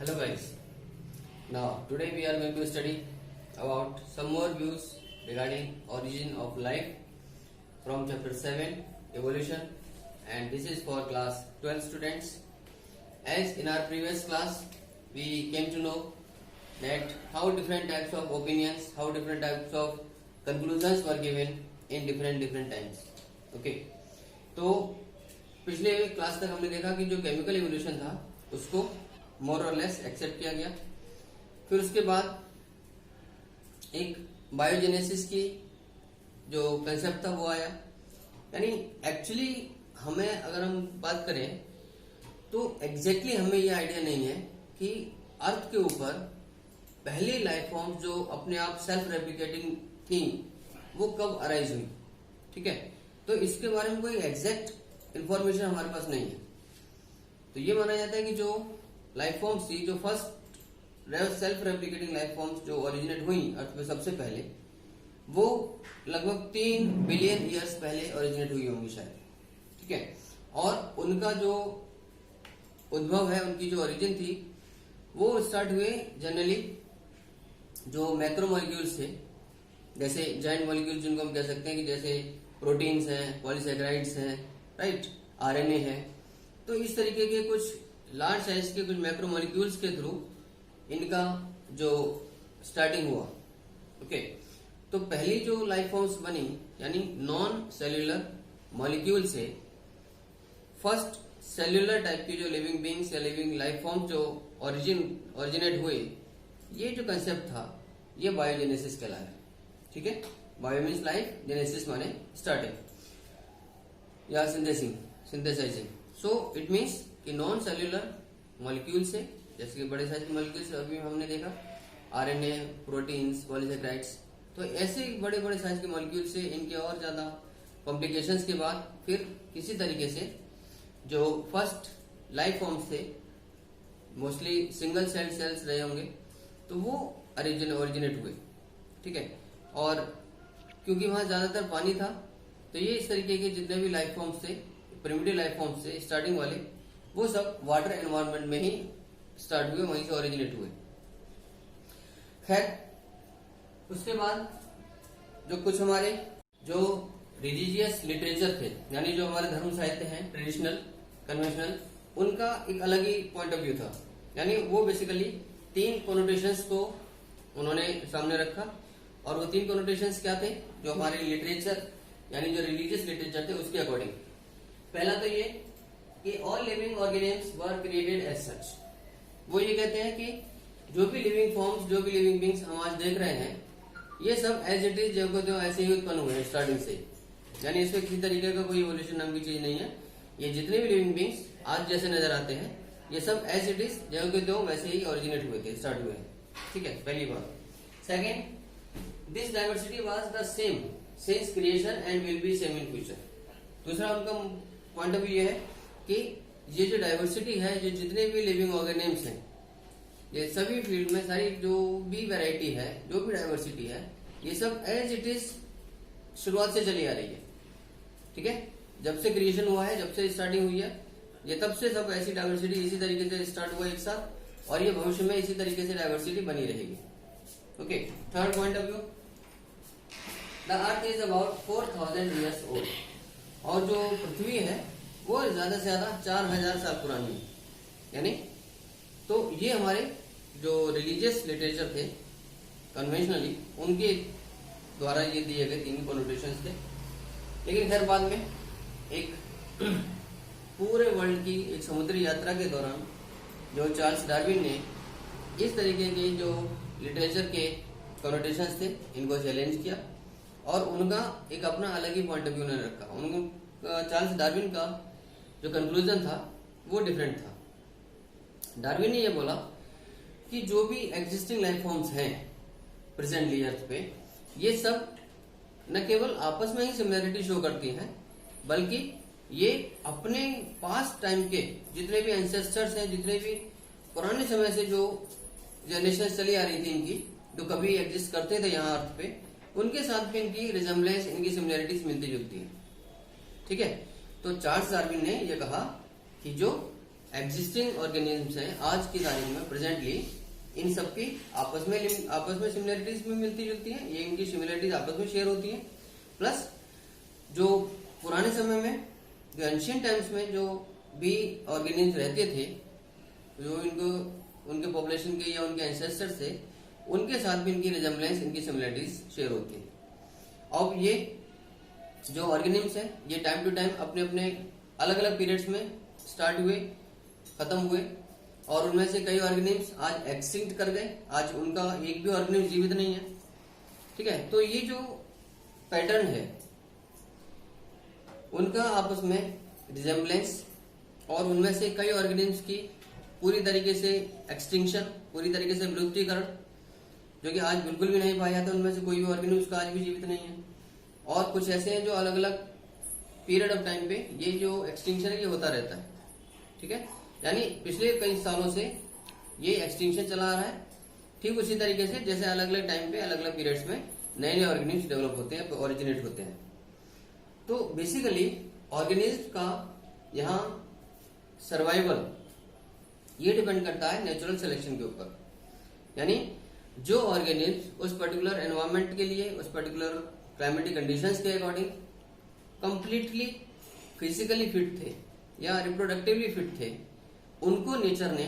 Hello guys. Now today we are going to study about some more views regarding origin of life from chapter 7 evolution, and this is for class 12 students. As in our previous class we came to know that how different types of opinions, how different types of conclusions were given in different times. Okay, तो पिछले class तक हमने देखा कि जो chemical evolution था उसको मोर और लेस एक्सेप्ट किया गया। फिर उसके बाद एक बायोजेनेसिस की जो कंसेप्ट था वो आया। यानी एक्चुअली हमें अगर हम बात करें तो एग्जैक्टली हमें ये आइडिया नहीं है कि अर्थ के ऊपर पहली लाइफ फॉर्म जो अपने आप सेल्फ रेप्लिकेटिंग थी वो कब अराइज हुई। ठीक है, तो इसके बारे में कोई एग्जैक्ट इंफॉर्मेशन हमारे पास नहीं है। तो ये माना जाता है कि जो लाइफ फॉर्म्स थी, जो first self replicating life forms जो ओरिजिनेट हुई अर्थ पे सबसे पहले, वो लगभग 3 बिलियन ईयर्स पहले ओरिजिनेट हुई होंगी शायद। ठीक है, और उनका जो उद्भव है, उनकी जो ओरिजिन थी वो स्टार्ट हुए जनरली जो मैक्रोमोलिक्यूल्स थे, जैसे जाइंट मॉलिक्यूल जिनको हम कह सकते हैं कि जैसे प्रोटीन्स हैं, पॉलीसेकेराइड्स हैं, राइट, आरएनए है। तो इस तरीके के कुछ लार्ज साइज के कुछ मैक्रोमोलिक्यूल्स के थ्रू इनका जो स्टार्टिंग हुआ। ओके, तो पहली जो लाइफ फॉर्म्स बनी यानी नॉन सेल्यूलर मॉलिक्यूल से फर्स्ट सेल्यूलर टाइप की जो लिविंग बींग्स या लिविंग लाइफ फॉर्म जो ओरिजिनेट हुए, ये जो कंसेप्ट था ये बायोजेनेसिस कहलाया। ठीक है, बायो मीन्स लाइफ, जेनेसिस माने स्टार्टिंग या सिंथेसाइजिंग। सो इट मीन्स कि नॉन सेल्यूलर मॉलिक्यूल से, जैसे कि बड़े साइज के मॉलिक्यूल से अभी हमने देखा आरएनए, प्रोटीन्स, पॉलीसेकेराइड्स, तो ऐसे बड़े बड़े साइज के मॉलिक्यूल से इनके और ज्यादा कॉम्प्लिकेशंस के बाद फिर किसी तरीके से जो फर्स्ट लाइफ फॉर्म्स थे, मोस्टली सिंगल सेल्ड सेल्स रहे होंगे, तो वो ओरिजिनेट हुए। ठीक है, और क्योंकि वहां ज्यादातर पानी था तो ये इस तरीके के जितने भी लाइफ फॉर्म्स थे, प्रिमिटिव लाइफ फॉर्म्स थे स्टार्टिंग वाले, वो सब वाटर एनवायरनमेंट में ही स्टार्ट हुए, वहीं से ओरिजिनेट हुए। खैर, उसके बाद जो कुछ हमारे जो रिलीजियस लिटरेचर थे, यानी जो हमारे धर्म साहित्य हैं ट्रेडिशनल कन्वेंशनल, उनका एक अलग ही पॉइंट ऑफ व्यू था। यानी वो बेसिकली 3 कोनोटेशंस को उन्होंने सामने रखा, और वो 3 कोनोटेशंस क्या थे जो हमारे लिटरेचर यानी जो रिलीजियस लिटरेचर थे उसके अकॉर्डिंग। पहला तो ये कि all living organisms were created as such. वो ये कहते हैं कि जो भी लिविंग फॉर्म्स, जो भी लिविंग बींग्स हम आज देख रहे हैं, ये सब एज इट इज जो को ऐसे ही उत्पन्न हुए हैं स्टार्टिंग से। यानी इसमें किसी तरीके का कोई इवोल्यूशन नाम की चीज नहीं है। ये जितने भी लिविंग बींग्स आज जैसे नजर आते हैं, ये सब एज इट इज जो वैसे ही ओरिजिनेट हुए थे, स्टार्ट हुए हैं। ठीक है, पहली बात। Second, this diversity was the same since creation and will be same in future. दूसरा उनका पॉइंट ऑफ व्यू ये है कि ये जो डाइवर्सिटी है, ये जितने भी लिविंग ऑर्गेनिम्स हैं, ये सभी फील्ड में सारी जो भी वैरायटी है, जो भी डाइवर्सिटी है, ये सब एज इट इज शुरुआत से चली आ रही है। ठीक है, जब से क्रिएशन हुआ है, जब से स्टार्टिंग हुई है, ये तब से सब ऐसी डाइवर्सिटी इसी तरीके से स्टार्ट हुआ एक साथ, और ये भविष्य में इसी तरीके से डाइवर्सिटी बनी रहेगी। Okay, third point of view, the earth is about 4000 years old. और जो पृथ्वी है वो ज्यादा से ज्यादा 4000 साल पुरानी है। यानी तो ये हमारे जो रिलीजियस लिटरेचर थे कन्वेंशनली, उनके द्वारा ये दिए गए 3 कोनोटेशंस थे। लेकिन खैर बाद में एक पूरे वर्ल्ड की एक समुद्री यात्रा के दौरान जो चार्ल्स डार्विन ने इस तरीके के जो लिटरेचर के कोनोटेशंस थे इनको चैलेंज किया, और उनका एक अपना अलग ही पॉइंट ऑफ व्यू उन्होंने रखा। उनको चार्ल्स डार्विन का जो कंक्लूजन था वो डिफरेंट था। डार्विन ने ये बोला कि जो भी एग्जिस्टिंग लाइफ फॉर्म्स हैं प्रेजेंटली अर्थ पे, ये सब न केवल आपस में ही सिमिलरिटी शो करती हैं, बल्कि ये अपने पास्ट टाइम के जितने भी एंसेस्टर्स हैं, जितने भी पुराने समय से जो जनरेशन चली आ रही थी इनकी, जो कभी एग्जिस्ट करते थे यहाँ अर्थ पे, उनके साथ भी इनकी रिजेम्बलेंस, इनकी सिमिलरिटीज मिलती जुलती है। ठीक है, तो चार्ल्स डार्विन ने यह कहा कि जो एग्जिस्टिंग ऑर्गेनिज्म्स हैं आज की तारीख में प्रेजेंटली, इन सबकी आपस में सिमिलरिटीज भी मिलती जुलती हैं, ये इनकी सिमिलरिटीज आपस में शेयर होती हैं, प्लस जो पुराने समय में जो एंशियंट टाइम्स में जो भी ऑर्गेनिज्म रहते थे, जो इनको उनके पॉपुलेशन के या उनके एंसेस्टर्स थे, उनके साथ भी इनकी रिजेम्बलेंस, इनकी सिमिलरिटीज शेयर होती है। अब ये जो ऑर्गेनिज्म्स हैं ये टाइम टू टाइम अपने अपने अलग अलग पीरियड्स में स्टार्ट हुए, खत्म हुए, और उनमें से कई ऑर्गेनिज्म्स आज एक्सटिंक्ट कर गए, आज उनका एक भी ऑर्गेनिज्म जीवित नहीं है। ठीक है, तो ये जो पैटर्न है उनका आपस में रिजेम्बलेंस, और उनमें से कई ऑर्गेनिज्म्स की पूरी तरीके से एक्सटिंक्शन, पूरी तरीके से विलुप्तीकरण, जो कि आज बिल्कुल भी नहीं पाया जाता, उनमें से कोई भी ऑर्गेनिज्म का आज भी जीवित नहीं है। और कुछ ऐसे हैं जो अलग अलग पीरियड ऑफ टाइम पे ये जो एक्सटिंक्शन है ये होता रहता है। ठीक है, यानी पिछले कई सालों से ये एक्सटिंक्शन चला आ रहा है, ठीक उसी तरीके से जैसे अलग अलग टाइम पे अलग अलग पीरियड्स में नए नए ऑर्गेनिज्म डेवलप होते हैं, ओरिजिनेट होते हैं। तो बेसिकली ऑर्गेनिज्म का यहाँ सर्वाइवल ये डिपेंड करता है नेचुरल सिलेक्शन के ऊपर, यानी जो ऑर्गेनिज्म उस पर्टिकुलर एनवायरमेंट के लिए, उस पर्टिकुलर क्लाइमेटिक कंडीशंस के अकॉर्डिंग कंप्लीटली फिजिकली फिट थे या रिप्रोडक्टिवली फिट थे, उनको नेचर ने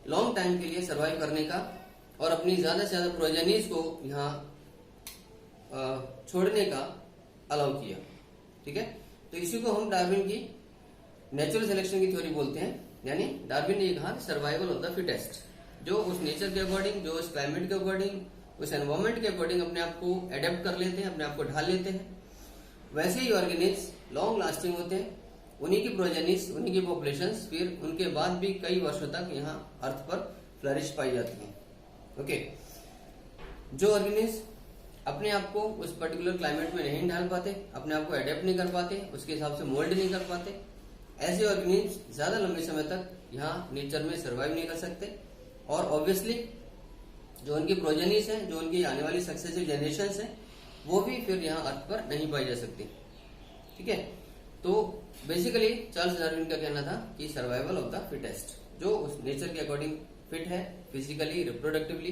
लॉन्ग टाइम के लिए सर्वाइव करने का और अपनी ज्यादा से ज्यादा प्रोजेनीज को यहाँ छोड़ने का अलाउ किया। ठीक है, तो इसी को हम डार्विन की नेचुरल सिलेक्शन की थ्योरी बोलते हैं, यानी डार्विन ने कहा सर्वाइवल ऑफ द फिटेस्ट, जो उस नेचर के अकॉर्डिंग, जो उस क्लाइमेट के अकॉर्डिंग, उस एनवायरमेंट के अकॉर्डिंग अपने आप को एडेप्ट कर लेते हैं, अपने आप को ढाल लेते हैं, वैसे ही ऑर्गेनिज्म लॉन्ग लास्टिंग होते हैं। उन्हीं की प्रोजेनिस, उन्हीं की पॉपुलेशंस फिर उनके बाद भी कई वर्षों तक यहाँ अर्थ पर फ्लरिश पाई जाती है। ओके, जो ऑर्गेनिज्म अपने आप को उस पर्टिकुलर क्लाइमेट में नहीं ढाल पाते, अपने आप को एडेप्ट नहीं कर पाते, उसके हिसाब से मोल्ड नहीं कर पाते, ऐसे ऑर्गेनिज्म ज्यादा लंबे समय तक यहाँ नेचर में सर्वाइव नहीं कर सकते, और ऑब्वियसली जो उनकी प्रोजेनिस है, जो उनकी आने वाली सक्सेसिव जनरेशंस है, वो भी फिर यहाँ अर्थ पर नहीं पाई जा सकती। ठीक है, तो बेसिकली चार्ल्स डार्विन का कहना था कि सर्वाइवल ऑफ द फिटेस्ट, जो उस नेचर के अकॉर्डिंग फिट है physically, reproductively,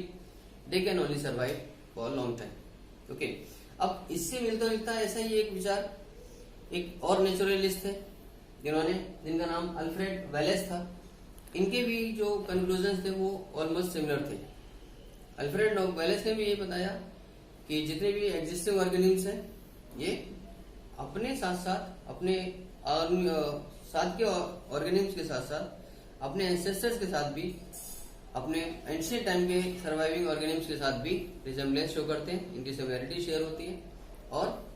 they can only survive for long time. Okay, अब इससे मिलता जुलता ऐसा ही एक विचार एक और नेचुरलिस्ट थे जिनका नाम अल्फ्रेड वेलेस था। इनके भी जो कंक्लूजन थे वो ऑलमोस्ट सिमिलर थे। अल्फ्रेड वेलेस ने भी ये बताया कि जितने भी एग्जिस्टिंग ऑर्गेनिज्म्स हैं ये अपने साथ साथ अपने साथ के ऑर्गेनिज्म्स के साथ साथ अपने एंसेस्टर्स के साथ भी, अपने एंशिएंट टाइम के सर्वाइविंग ऑर्गेनिज्म्स के साथ भी रिजेम्बलेंस शो करते हैं, इनकी सिमिलरिटी शेयर होती है, और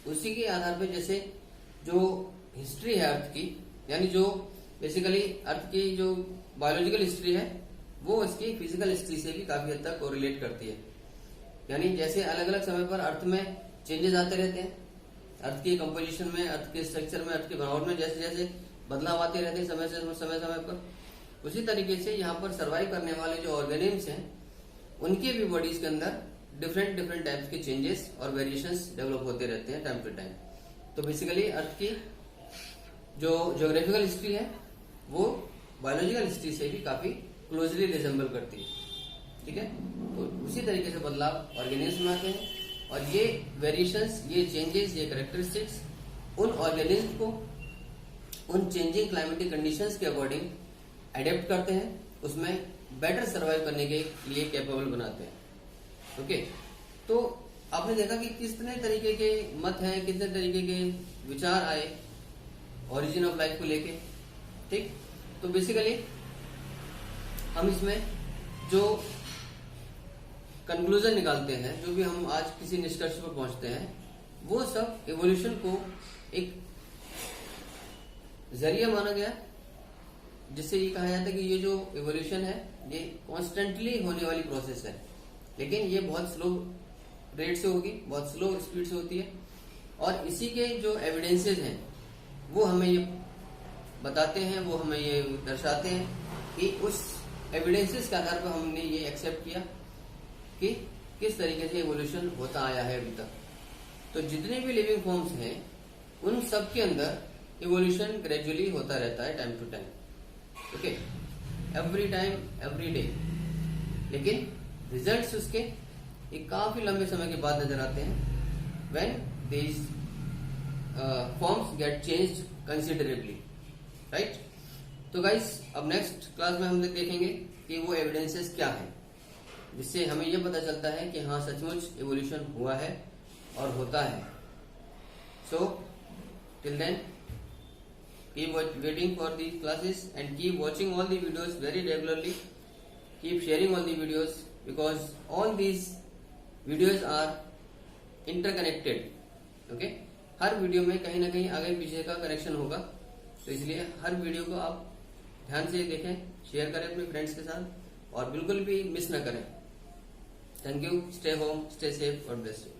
उसी के आधार पर जैसे जो हिस्ट्री है अर्थ की, यानी जो बेसिकली अर्थ की जो बायोलॉजिकल हिस्ट्री है वो इसकी फिजिकल हिस्ट्री से भी काफी हद तक कोरिलेट करती है। यानी जैसे अलग अलग समय पर अर्थ में चेंजेस आते रहते हैं, अर्थ की कंपोजिशन में, अर्थ के स्ट्रक्चर में, अर्थ के बनावट में जैसे जैसे बदलाव आते रहते हैं समय से समय पर, उसी तरीके से यहाँ पर सर्वाइव करने वाले जो ऑर्गेनिज्म्स हैं उनके भी बॉडीज के अंदर डिफरेंट डिफरेंट टाइप्स के चेंजेस और वेरिएशंस डेवलप होते रहते हैं टाइम टू टाइम। तो बेसिकली अर्थ की जो ज्योग्राफिकल हिस्ट्री है वो बायोलॉजिकल हिस्ट्री से भी काफी क्लोजली रिजेंबल करती है। ठीक है, तो उसी तरीके से बदलाव ऑर्गेनिज्म में आते हैं, और ये वेरिएशंस, ये चेंजेस, ये कैरेक्टरिस्टिक्स उन ऑर्गेनिज्म को उन चेंजिंग क्लाइमेटिक कंडीशंस के अकॉर्डिंग एडेप्ट करते हैं, उसमें बेटर सर्वाइव करने के लिए कैपेबल बनाते हैं। ओके, तो आपने देखा कि कितने तरीके के मत हैं, कितने तरीके के विचार आए ओरिजिन ऑफ लाइफ को लेके। ठीक, तो बेसिकली हम इसमें जो कंक्लूजन निकालते हैं, जो भी हम आज किसी निष्कर्ष पर पहुंचते हैं, वो सब एवोल्यूशन को एक जरिया माना गया, जिससे ये कहा जाता है कि ये जो एवोल्यूशन है ये कॉन्स्टेंटली होने वाली प्रोसेस है, लेकिन ये बहुत स्लो रेट से होगी, बहुत स्लो स्पीड से होती है, और इसी के जो एविडेंसेस हैं वो हमें ये बताते हैं, वो हमें ये दर्शाते हैं कि उस एविडेंसेस के आधार पर हमने ये एक्सेप्ट किया कि किस तरीके से एवोल्यूशन होता आया है अभी तक। तो जितने भी लिविंग फॉर्म्स हैं उन सब के अंदर एवोल्यूशन ग्रेजुअली होता रहता है time to time. Okay, every time every day, लेकिन रिजल्ट्स उसके एक काफी लंबे समय के बाद नजर आते हैं when these forms get changed considerably, right. तो गाइस अब नेक्स्ट क्लास में हम लोग देखेंगे कि वो एविडेंसेस क्या है जिससे हमें ये पता चलता है कि हाँ सचमुच इवोल्यूशन हुआ है और होता है। So till then keep waiting for these classes and keep watching all the videos very regularly, keep sharing all the videos because all these videos are interconnected, okay। Her video में कहीं ना कहीं आगे पीछे का कनेक्शन होगा, तो इसलिए हर वीडियो को आप ध्यान से देखें, शेयर करें अपने फ्रेंड्स के साथ और बिल्कुल भी मिस ना करें। Thank you, stay home, stay safe, God bless you.